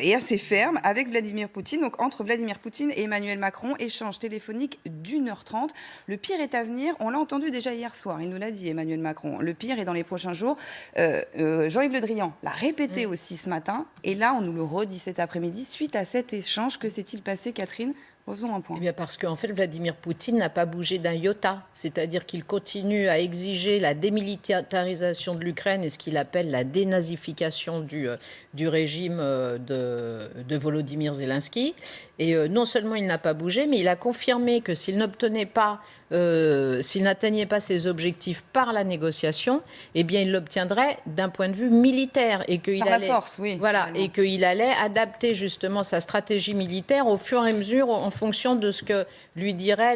et assez ferme avec Vladimir Poutine. Donc entre Vladimir Poutine et Emmanuel Macron, échange téléphonique d'1 h 30. Le pire est à venir, on l'a entendu déjà hier soir, il nous l'a dit Emmanuel Macron. Le pire est dans les prochains jours. Jean-Yves Le Drian l'a répété aussi ce matin, et là on nous le redit cet après-midi. Suite à cet échange, que s'est-il passé, Catherine? Refaisons un point. Eh bien parce qu'en fait, Vladimir Poutine n'a pas bougé d'un iota. C'est-à-dire qu'il continue à exiger la démilitarisation de l'Ukraine et ce qu'il appelle la dénazification du régime de Volodymyr Zelensky. Et non seulement il n'a pas bougé, mais il a confirmé que s'il n'atteignait pas ses objectifs par la négociation, eh bien il l'obtiendrait d'un point de vue militaire. Et qu'il Par la force, oui. Voilà, et qu'il allait adapter justement sa stratégie militaire au fur et à mesure en fonction de ce que lui diraient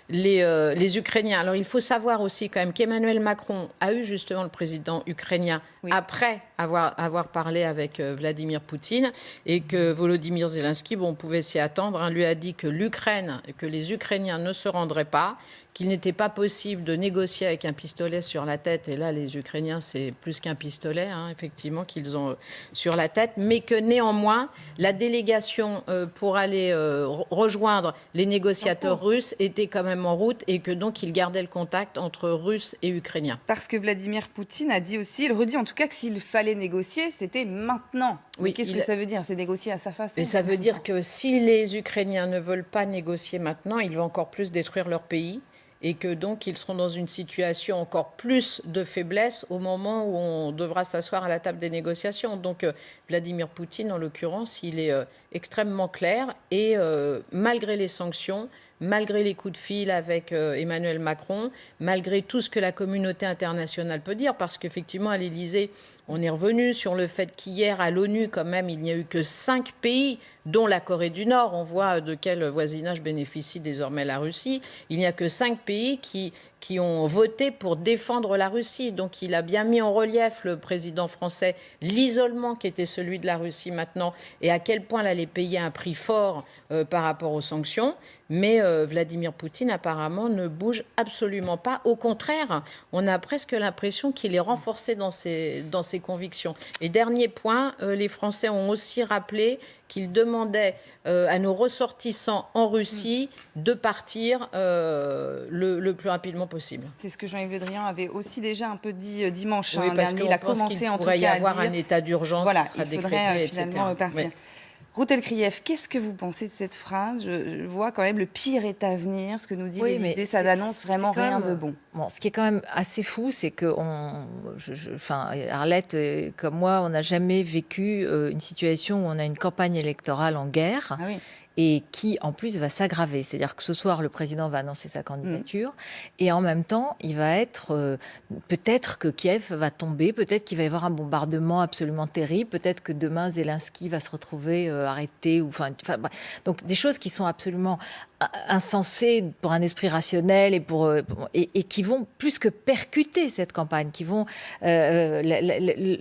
les Ukrainiens. Alors il faut savoir aussi quand même qu'Emmanuel Macron a eu justement le président ukrainien après avoir parlé avec Vladimir Poutine, et que Volodymyr Zelensky, on pouvait s'y attendre, lui a dit que les Ukrainiens ne se rendraient pas, qu'il n'était pas possible de négocier avec un pistolet sur la tête. Et là, les Ukrainiens, c'est plus qu'un pistolet, effectivement, qu'ils ont sur la tête. Mais que néanmoins, la délégation pour aller rejoindre les négociateurs russes était quand même en route, et que donc ils gardaient le contact entre Russes et Ukrainiens. Parce que Vladimir Poutine a dit aussi, il redit en tout cas, que s'il fallait négocier, c'était maintenant. Oui, qu'est-ce que ça veut dire? C'est négocier à sa façon? Mais ça veut dire que si les Ukrainiens ne veulent pas négocier maintenant, ils vont encore plus détruire leur pays, et que donc ils seront dans une situation encore plus de faiblesse au moment où on devra s'asseoir à la table des négociations. Donc Vladimir Poutine, en l'occurrence, il est extrêmement clair, et malgré les sanctions, malgré les coups de fil avec Emmanuel Macron, malgré tout ce que la communauté internationale peut dire, parce qu'effectivement, à l'Élysée, on est revenu sur le fait qu'hier, à l'ONU, quand même, il n'y a eu que 5 pays, dont la Corée du Nord. On voit de quel voisinage bénéficie désormais la Russie. Il n'y a que 5 pays qui ont voté pour défendre la Russie. Donc il a bien mis en relief, le président français, l'isolement qui était celui de la Russie maintenant, et à quel point elle allait payer un prix fort par rapport aux sanctions. Mais Vladimir Poutine, apparemment, ne bouge absolument pas. Au contraire, on a presque l'impression qu'il est renforcé dans ses convictions. Et dernier point, les Français ont aussi rappelé qu'ils demandaient à nos ressortissants en Russie de partir le plus rapidement possible. C'est ce que Jean-Yves Le Drian avait aussi déjà un peu dit dimanche parce dernier. Il a commencé en tout cas à dire... pourrait y avoir un état d'urgence qui sera il faudrait décrété, finalement etc. repartir. Ruth Elkrief, qu'est-ce que vous pensez de cette phrase? Je vois quand même le pire est à venir, ce que nous dit l'Élysée, ça n'annonce vraiment rien de bon. Bon, ce qui est quand même assez fou, c'est que Arlette, comme moi, on n'a jamais vécu une situation où on a une campagne électorale en guerre. Ah oui. Et qui, en plus, va s'aggraver. C'est-à-dire que ce soir, le président va annoncer sa candidature, et en même temps, il va être... peut-être que Kiev va tomber, peut-être qu'il va y avoir un bombardement absolument terrible, peut-être que demain, Zelensky va se retrouver arrêté. Donc, des choses qui sont absolument insensées pour un esprit rationnel, et qui vont plus que percuter cette campagne, qui vont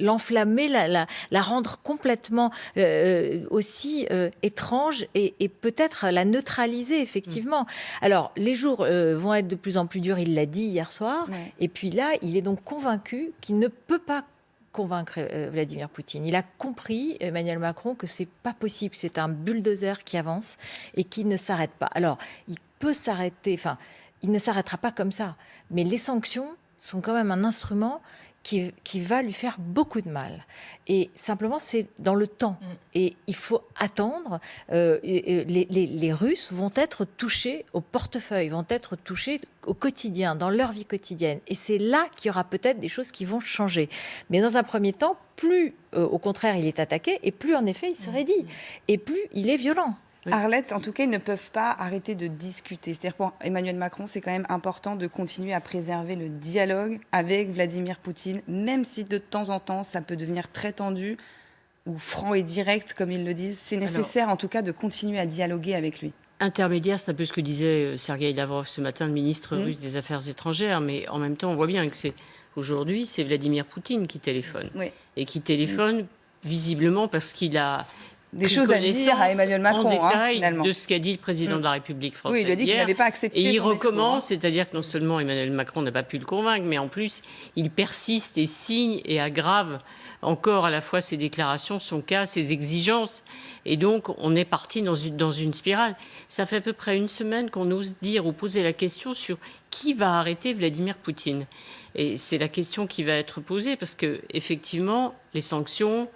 l'enflammer, la rendre complètement aussi étrange, et peut-être la neutraliser, effectivement. Alors, les jours vont être de plus en plus durs, il l'a dit hier soir, et puis là, il est donc convaincu qu'il ne peut pas convaincre Vladimir Poutine. Il a compris, Emmanuel Macron, que c'est pas possible, c'est un bulldozer qui avance et qui ne s'arrête pas. Alors, il peut s'arrêter, il ne s'arrêtera pas comme ça, mais les sanctions sont quand même un instrument qui va lui faire beaucoup de mal. Et simplement, c'est dans le temps. Et il faut attendre. Les Russes vont être touchés au portefeuille, vont être touchés au quotidien, dans leur vie quotidienne. Et c'est là qu'il y aura peut-être des choses qui vont changer. Mais dans un premier temps, plus, au contraire, il est attaqué, et plus, en effet, il se raidit. Et plus, il est violent. Arlette, en tout cas, ils ne peuvent pas arrêter de discuter. C'est-à-dire pour Emmanuel Macron, c'est quand même important de continuer à préserver le dialogue avec Vladimir Poutine, même si de temps en temps, ça peut devenir très tendu ou franc et direct, comme ils le disent. C'est nécessaire, en tout cas, de continuer à dialoguer avec lui. Intermédiaire, c'est un peu ce que disait Sergueï Lavrov ce matin, le ministre russe des Affaires étrangères. Mais en même temps, on voit bien que aujourd'hui, c'est Vladimir Poutine qui téléphone. Et qui téléphone visiblement parce qu'il a des pris choses à dire à Emmanuel Macron, en détail finalement. de ce qu'a dit le président de la République française. Oui, il lui a dit qu'il hier. n'avait pas accepté Et il son discours, recommence, c'est-à-dire que non seulement Emmanuel Macron n'a pas pu le convaincre, mais en plus, il persiste et signe et aggrave encore à la fois ses déclarations, son cas, ses exigences. Et donc, on est parti dans une spirale. Ça fait à peu près une semaine qu'on ose dire ou poser la question sur qui va arrêter Vladimir Poutine. Et c'est la question qui va être posée parce que, effectivement, les sanctions,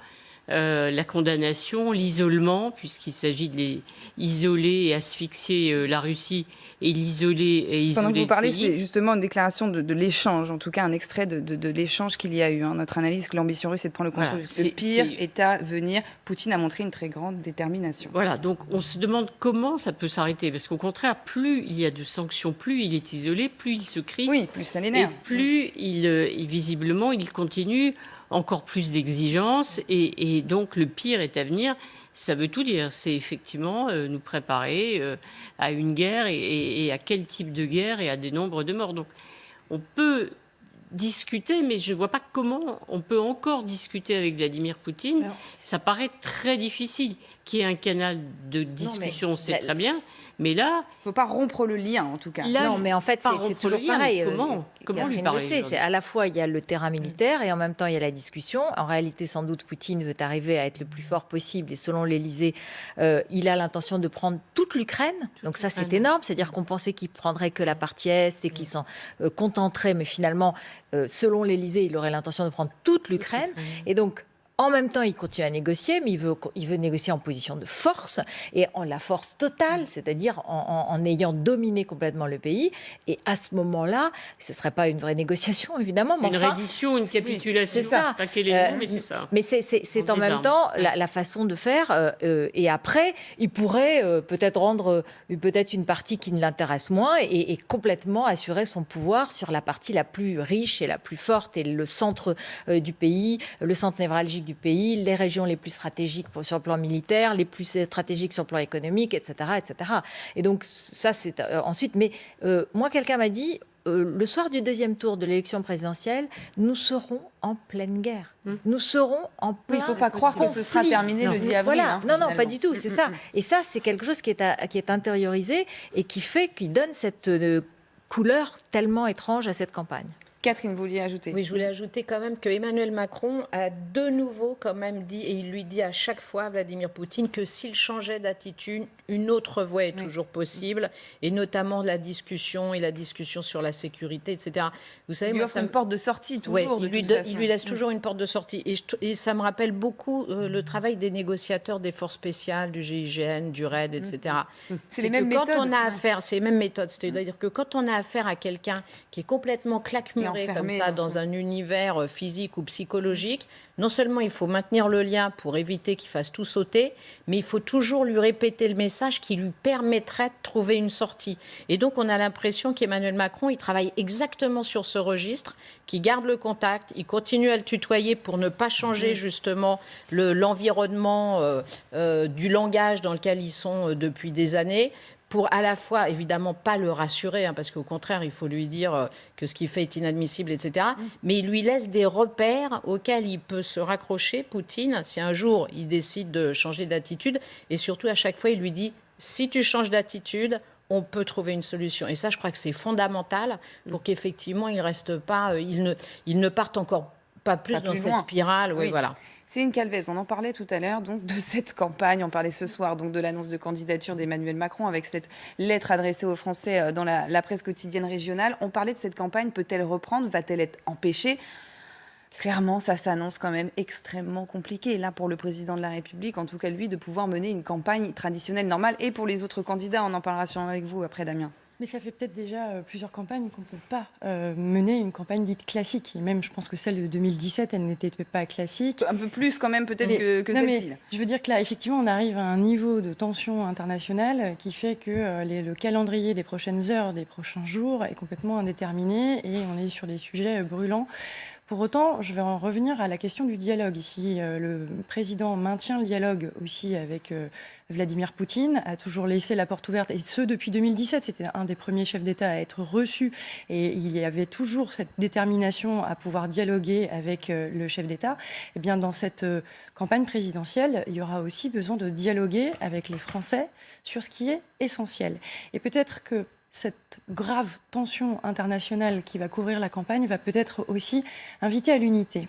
la condamnation, l'isolement, puisqu'il s'agit de les isoler et asphyxier la Russie et l'isoler et isoler Pendant que vous parlez, le pays. c'est justement une déclaration de l'échange, en tout cas un extrait de l'échange qu'il y a eu. Notre analyse, que l'ambition russe est de prendre le contrôle. Voilà, Le pire est à venir. Poutine a montré une très grande détermination. Voilà, donc on se demande comment ça peut s'arrêter. Parce qu'au contraire, plus il y a de sanctions, plus il est isolé, plus il se crispe. Oui, plus ça Et l'énerve. plus visiblement, il continue encore plus d'exigences. Et donc, le pire est à venir. Ça veut tout dire. C'est effectivement nous préparer à une guerre et à quel type de guerre et à des nombres de morts. Donc, on peut discuter, mais je ne vois pas comment on peut encore discuter avec Vladimir Poutine. Alors, ça paraît très difficile. Qu'il y ait un canal de discussion, c'est très bien. Mais là, il ne faut pas rompre le lien, en tout cas. Là, Non, mais en fait, pas c'est rompre toujours le lien, pareil. comment lui Catherine parler le sait, aujourd'hui c'est à la fois, il y a le terrain militaire et en même temps, il y a la discussion. En réalité, sans doute, Poutine veut arriver à être le plus fort possible et selon l'Élysée, il a l'intention de prendre toute l'Ukraine. Donc ça, c'est énorme. C'est-à-dire qu'on pensait qu'il prendrait que la partie Est et qu'il s'en contenterait. Mais finalement, selon l'Élysée, il aurait l'intention de prendre toute l'Ukraine. Et donc, en même temps, il continue à négocier, mais il veut négocier en position de force et en la force totale, c'est-à-dire en ayant dominé complètement le pays. Et à ce moment-là, ce ne serait pas une vraie négociation, évidemment. C'est mais une enfin, reddition, une capitulation. c'est ça. Pas quel est le mot, mais c'est ça. Mais c'est en Des même armes. temps la façon de faire. Et après, il pourrait peut-être rendre peut-être une partie qui ne l'intéresse moins et complètement assurer son pouvoir sur la partie la plus riche et la plus forte et le centre du pays, le centre névralgique du pays, les régions les plus stratégiques sur le plan militaire, les plus stratégiques sur le plan économique, etc. etc. Et donc ça, c'est ensuite. Mais moi, quelqu'un m'a dit, le soir du deuxième tour de l'élection présidentielle, nous serons en pleine guerre. Nous serons en plein Oui, il ne faut pas croire que ce sera terminé le 10 avril. Voilà, non, finalement. pas du tout, c'est ça. Et ça, c'est quelque chose qui est intériorisé et qui donne cette couleur tellement étrange à cette campagne. Catherine, vous vouliez ajouter? Oui, je voulais ajouter quand même que Emmanuel Macron a de nouveau quand même dit, et il lui dit à chaque fois à Vladimir Poutine, que s'il changeait d'attitude, une autre voie est toujours possible, et notamment la discussion sur la sécurité, etc. Vous savez, Il lui moi, offre une porte de sortie, toujours. Ouais, il lui laisse toujours une porte de sortie. Et ça me rappelle beaucoup le travail des négociateurs des forces spéciales, du GIGN, du RAID, etc. C'est les mêmes méthodes. Quand on a affaire, c'est les mêmes méthodes. C'est-à-dire que quand on a affaire à quelqu'un qui est complètement claquemuré comme ça dans un univers physique ou psychologique, non seulement il faut maintenir le lien pour éviter qu'il fasse tout sauter, mais il faut toujours lui répéter le message qui lui permettrait de trouver une sortie. Et donc on a l'impression qu'Emmanuel Macron, il travaille exactement sur ce registre, qui garde le contact, il continue à le tutoyer pour ne pas changer justement l'environnement du langage dans lequel ils sont depuis des années, pour à la fois, évidemment, pas le rassurer, parce qu'au contraire, il faut lui dire que ce qu'il fait est inadmissible, etc. Mais il lui laisse des repères auxquels il peut se raccrocher, Poutine, si un jour il décide de changer d'attitude. Et surtout, à chaque fois, il lui dit, si tu changes d'attitude, on peut trouver une solution. Et ça, je crois que c'est fondamental pour qu'effectivement, il reste pas, il ne parte encore pas plus dans cette spirale. Oui, voilà. Céline Calvez, on en parlait tout à l'heure donc de cette campagne, on parlait ce soir donc de l'annonce de candidature d'Emmanuel Macron avec cette lettre adressée aux Français dans la presse quotidienne régionale. On parlait de cette campagne, peut-elle reprendre, va-t-elle être empêchée? Clairement, ça s'annonce quand même extrêmement compliqué, là, pour le président de la République, en tout cas lui, de pouvoir mener une campagne traditionnelle normale. Et pour les autres candidats, on en parlera sûrement avec vous après, Damien. Mais ça fait peut-être déjà plusieurs campagnes qu'on ne peut pas mener une campagne dite classique. Et même, je pense que celle de 2017, elle n'était pas classique. Un peu plus quand même peut-être que celle-ci. Je veux dire que là, effectivement, on arrive à un niveau de tension internationale qui fait que le calendrier des prochaines heures, des prochains jours est complètement indéterminé et on est sur des sujets brûlants Pour autant, je vais en revenir à la question du dialogue. Si le président maintient le dialogue aussi avec Vladimir Poutine, a toujours laissé la porte ouverte, et ce depuis 2017, c'était un des premiers chefs d'État à être reçu, et il y avait toujours cette détermination à pouvoir dialoguer avec le chef d'État. Eh bien, dans cette campagne présidentielle, il y aura aussi besoin de dialoguer avec les Français sur ce qui est essentiel. Et peut-être que cette grave tension internationale qui va couvrir la campagne va peut-être aussi inviter à l'unité.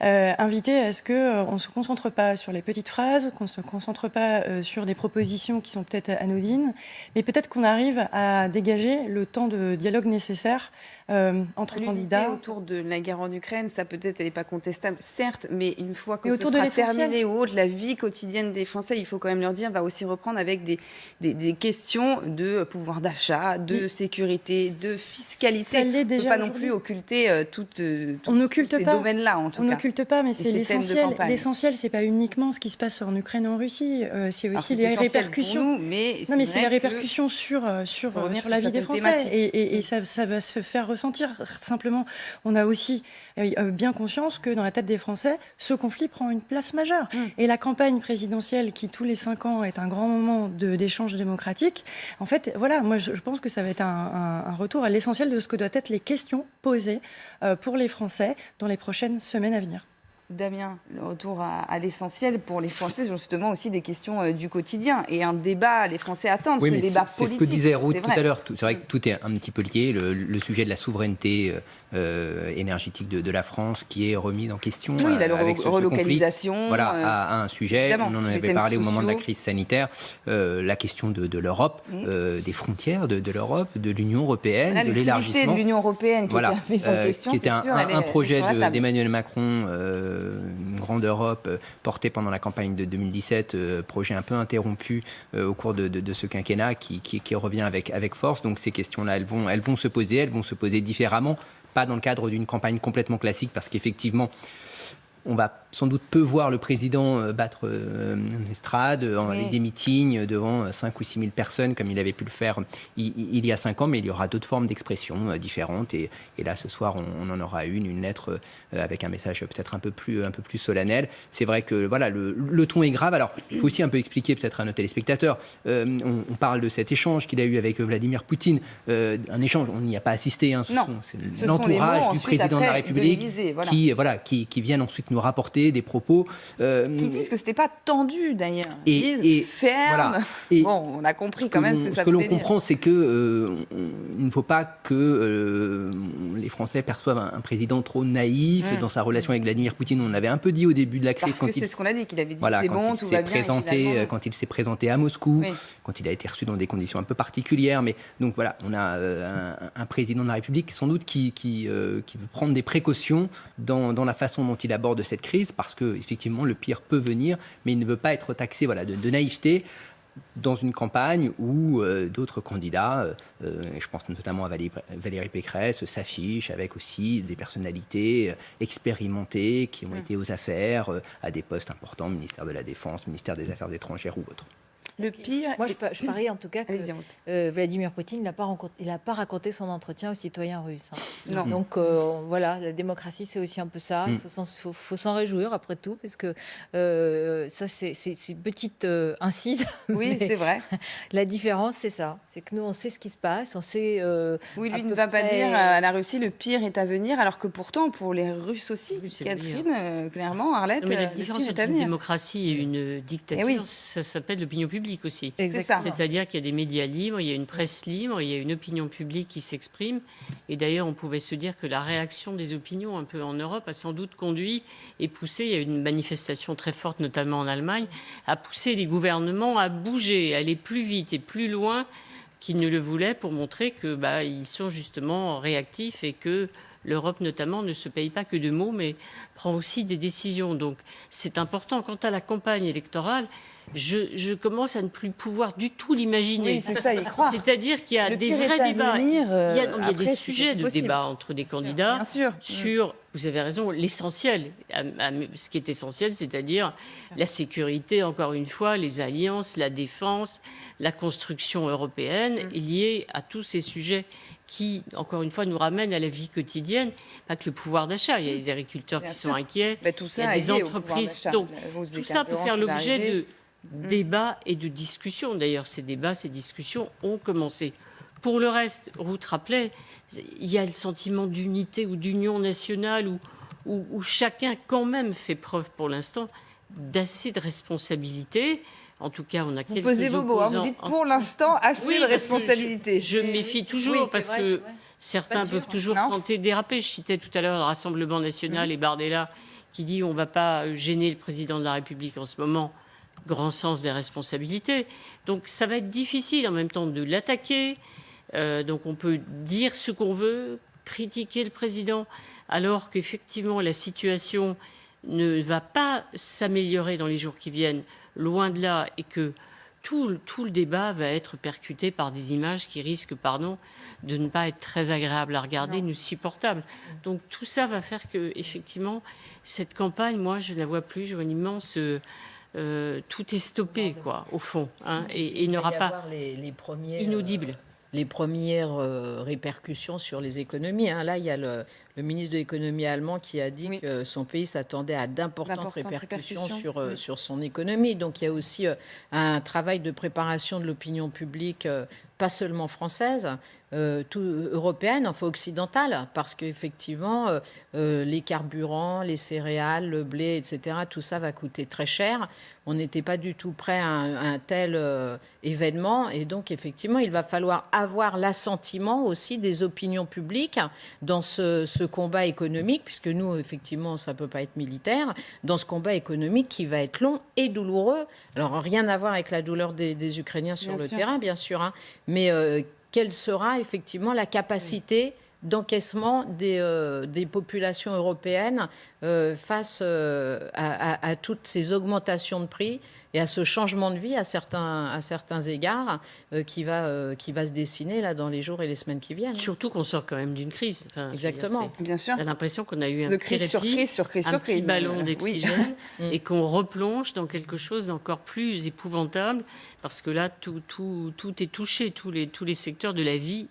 Inviter à ce qu'on ne se concentre pas sur les petites phrases, qu'on ne se concentre pas sur des propositions qui sont peut-être anodines, mais peut-être qu'on arrive à dégager le temps de dialogue nécessaire entre candidats. Autour de la guerre en Ukraine, ça peut-être, elle n'est pas contestable, certes, mais une fois que Mais ce autour de sera l'essentiel. terminé ou autre, la vie quotidienne des Français, il faut quand même leur dire, va aussi reprendre avec des questions de pouvoir d'achat, de sécurité, de fiscalité. Ça l'est On ne peut déjà pas non aujourd'hui. plus occulter On n'occulte ces pas. domaines-là, en tout On cas. n'occulte pas, mais Et c'est ces thèmes de l'essentiel. campagne. L'essentiel, c'est pas uniquement ce qui se passe en Ukraine et en Russie, c'est Alors, aussi c'est les essentiel répercussions. pour nous, mais Non, mais c'est vrai les que- répercussions sur revenir sur la vie des certaines Français. thématiques. Et ça va se faire ressentir. Simplement, on a aussi bien conscience que dans la tête des Français, ce conflit prend une place majeure. Et la campagne présidentielle, qui tous les 5 ans est un grand moment d'échange démocratique, en fait, voilà, moi je pense que ça va être un retour à l'essentiel de ce que doivent être les questions posées pour les Français dans les prochaines semaines à venir. Damien, le retour à l'essentiel pour les Français, justement aussi des questions du quotidien et un débat, les Français attendent Oui, ce mais débat c'est politique. ce que disait Ruth c'est tout vrai. à l'heure. C'est vrai que tout est un petit peu lié. Le sujet de la souveraineté énergétique de la France qui est remis en question Oui, la avec ce conflit. relocalisation. Voilà, à un sujet, évidemment, on en les avait thèmes parlé au moment de la sociaux. crise sanitaire, la question de l'Europe, des frontières de l'Europe, de l'Union européenne, Là, de l'utilité l'élargissement. de l'Union européenne qui Voilà, était mise en question, qui était c'est sûr, elle un est projet sur la table. d'Emmanuel Macron, une grande Europe, porté pendant la campagne de 2017, projet un peu interrompu au cours de ce quinquennat qui revient avec force. Donc ces questions-là, elles vont se poser différemment, pas dans le cadre d'une campagne complètement classique, parce qu'effectivement, on va sans doute peu voir le président battre une estrade avec des meetings devant 5 ou 6 000 personnes comme il avait pu le faire il y a 5 ans, mais il y aura d'autres formes d'expression différentes et là ce soir on en aura une lettre avec un message peut-être un peu plus solennel. C'est vrai que voilà, le ton est grave. Alors il faut aussi un peu expliquer peut-être à nos téléspectateurs, on parle de cet échange qu'il a eu avec Vladimir Poutine, un échange, on n'y a pas assisté, hein, c'est ce l'entourage sont les mots du ensuite, président de la après, République de l'Élysée, qui viennent ensuite nous rapporter des propos qui disent que c'était pas tendu d'ailleurs. Et- Ils disent et ferme. voilà. Et Bon, on a compris quand même ce que ça ce que l'on voulait dire. comprend, c'est que il ne faut pas que les Français perçoivent un président trop naïf dans sa relation avec Vladimir Poutine. On l'avait un peu dit au début de la crise Parce que c'est ce qu'on a dit, qu'il avait dit voilà, c'est quand bon, il tout s'est va bien. et présenté, finalement, quand il s'est présenté à Moscou, Oui. quand il a été reçu dans des conditions un peu particulières. Mais donc voilà, on a un président de la République sans doute qui veut prendre des précautions dans la façon dont il aborde cette crise, parce que effectivement le pire peut venir, mais il ne veut pas être taxé de naïveté dans une campagne où d'autres candidats, je pense notamment à Valérie Pécresse, s'affichent avec aussi des personnalités expérimentées qui ont été aux affaires, à des postes importants, ministère de la Défense, ministère des Affaires étrangères ou autre. le pire. Moi, je parie en tout cas que Allez-y, Ruth. Vladimir Poutine n'a pas raconté son entretien aux citoyens russes. Hein. Non. Donc voilà, la démocratie, c'est aussi un peu ça. Il faut s'en réjouir après tout, parce que ça, c'est une petite incise. Oui, mais c'est vrai. La différence, c'est ça. C'est que nous, on sait ce qui se passe, on sait. Oui, à lui ne peu va pas près- dire à la Russie le pire est à venir, alors que pourtant, pour les Russes aussi, Oui, c'est le Catherine, clairement, Arlette, Non, mais la le différence pire est entre à une venir. démocratie et une dictature, Eh oui. ça s'appelle l'opinion publique aussi. C'est ça. C'est-à-dire qu'il y a des médias libres, il y a une presse libre, il y a une opinion publique qui s'exprime. Et d'ailleurs, on pouvait se dire que la réaction des opinions un peu en Europe a sans doute conduit et poussé, il y a eu une manifestation très forte, notamment en Allemagne, a poussé les gouvernements à bouger, à aller plus vite et plus loin qu'ils ne le voulaient pour montrer que ils sont justement réactifs et que l'Europe notamment ne se paye pas que de mots, mais prend aussi des décisions. Donc c'est important. Quant à la campagne électorale, je commence à ne plus pouvoir du tout l'imaginer. Oui, c'est ça, y croire. C'est-à-dire qu'il y a Le des pire est vrais à débats. venir, Il y a après, des c'est sujets de possible. débat entre des candidats Bien sûr. sur, vous avez raison, l'essentiel. Ce qui est essentiel, c'est-à-dire la sécurité, encore une fois, les alliances, la défense, la construction européenne, liée à tous ces sujets qui, encore une fois, nous ramènent à la vie quotidienne, pas que le pouvoir d'achat. Il y a les agriculteurs Bien qui sûr. sont inquiets, Bah, tout il y ça a est des lié au pouvoir entreprises. d'achat. Donc, La hausse des tout ça peut carburants faire qui va l'objet arriver. de débats et de discussions. D'ailleurs, ces débats, ces discussions ont commencé. Pour le reste, Ruth rappelait, il y a le sentiment d'unité ou d'union nationale où chacun quand même fait preuve pour l'instant d'assez de responsabilité. En tout cas, on a Vous quelques posez vos mots, hein, vous opposants. dites pour l'instant assez Oui, de parce que responsabilité. Je me méfie toujours Oui, parce c'est vrai, que c'est vrai. certains Pas sûr, peuvent toujours non tenter de déraper. Je citais tout à l'heure le Rassemblement national et Bardella qui dit on ne va pas gêner le président de la République en ce moment. Grand sens des responsabilités. Donc ça va être difficile en même temps de l'attaquer. Donc on peut dire ce qu'on veut, critiquer le président, alors qu'effectivement la situation ne va pas s'améliorer dans les jours qui viennent, loin de là, et que tout le débat va être percuté par des images qui risquent, de ne pas être très agréables à regarder, ni supportables. Donc tout ça va faire que, effectivement, cette campagne, moi, je ne la vois plus, je vois une immense... tout est stoppé, quoi, au fond, hein, et il n'y aura pas les premiers, inaudible. Les premières répercussions sur les économies. Hein. Là, il y a le ministre de l'économie allemand qui a dit Oui. que son pays s'attendait à d'importantes D'importantes répercussions répercussions. sur son économie. Donc, il y a aussi un travail de préparation de l'opinion publique, pas seulement française, européenne, enfin occidentale, parce qu'effectivement, les carburants, les céréales, le blé, etc., tout ça va coûter très cher. On n'était pas du tout prêt à un tel événement. Et donc, effectivement, il va falloir avoir l'assentiment aussi des opinions publiques dans ce combat économique, puisque nous, effectivement, ça ne peut pas être militaire, dans ce combat économique qui va être long et douloureux. Alors, rien à voir avec la douleur des Ukrainiens sur Bien le sûr. terrain, bien sûr, hein, mais quelle sera effectivement la capacité d'encaissement des populations européennes face à toutes ces augmentations de prix et à ce changement de vie à certains égards qui va se dessiner là dans les jours et les semaines qui viennent. Surtout qu'on sort quand même d'une crise. Enfin, je veux dire, Exactement. Bien sûr. on a l'impression qu'on a eu un De petit crise sur répit, crise sur crise un sur petit crise. ballon Oui. d'oxygène et qu'on replonge dans quelque chose d'encore plus épouvantable parce que là, tout est touché, tous les secteurs de la vie,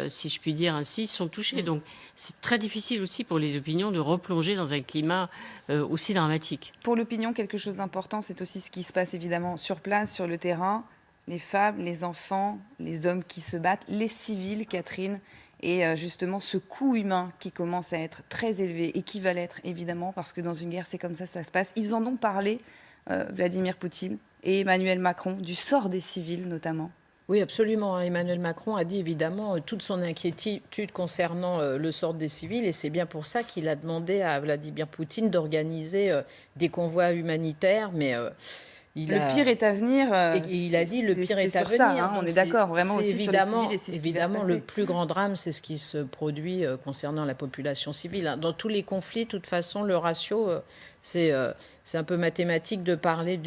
si je puis dire ainsi, sont touchés. Donc c'est très difficile aussi pour les opinions de replonger dans un climat aussi dramatique. Pour l'opinion, quelque chose d'important, c'est aussi ce qui se passe évidemment sur place, sur le terrain. Les femmes, les enfants, les hommes qui se battent, les civils, Catherine. Et justement, ce coût humain qui commence à être très élevé et qui va l'être évidemment, parce que dans une guerre, c'est comme ça se passe. Ils en ont parlé, Vladimir Poutine et Emmanuel Macron, du sort des civils notamment. Oui, absolument. Emmanuel Macron a dit évidemment toute son inquiétude concernant le sort des civils et c'est bien pour ça qu'il a demandé à Vladimir Poutine d'organiser des convois humanitaires. Mais le pire est à venir. Et il a dit le pire est à sur venir. ça, hein, on Donc est d'accord, vraiment c'est aussi sur les évidemment, civils et c'est ce qui va se évidemment le passer. plus grand drame, c'est ce qui se produit concernant la population civile. Hein. Dans tous les conflits, de toute façon, le ratio, c'est un peu mathématique de parler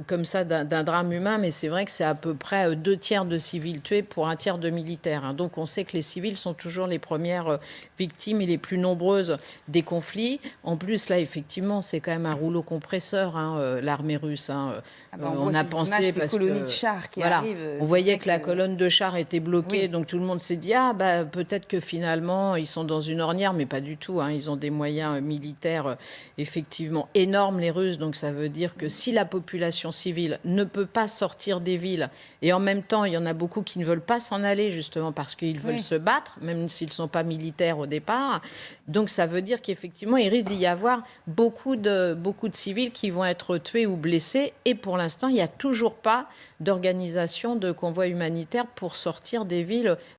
comme ça d'un drame humain, mais c'est vrai que c'est à peu près 2 tiers de civils tués pour 1 tiers de militaires. Hein. Donc on sait que les civils sont toujours les premières victimes et les plus nombreuses des conflits. En plus, là, effectivement, c'est quand même un rouleau compresseur, hein, l'armée russe. Hein. On a pensé ces colonies de chars qui arrivent. On voyait que la colonne de chars était bloquée, Oui. donc tout le monde s'est dit peut-être que finalement ils sont dans une ornière, mais pas du tout. Hein. Ils ont des moyens militaires effectivement énormes, les Russes. Donc ça veut dire que si la population civile ne peut pas sortir des villes, et en même temps il y en a beaucoup qui ne veulent pas s'en aller justement parce qu'ils veulent se battre, même s'ils ne sont pas militaires au départ. Donc ça veut dire qu'effectivement il risque d'y avoir beaucoup de civils qui vont être tués ou blessés. Et pour l'instant il n'y a toujours pas d'organisation de convois humanitaires pour sortir des villes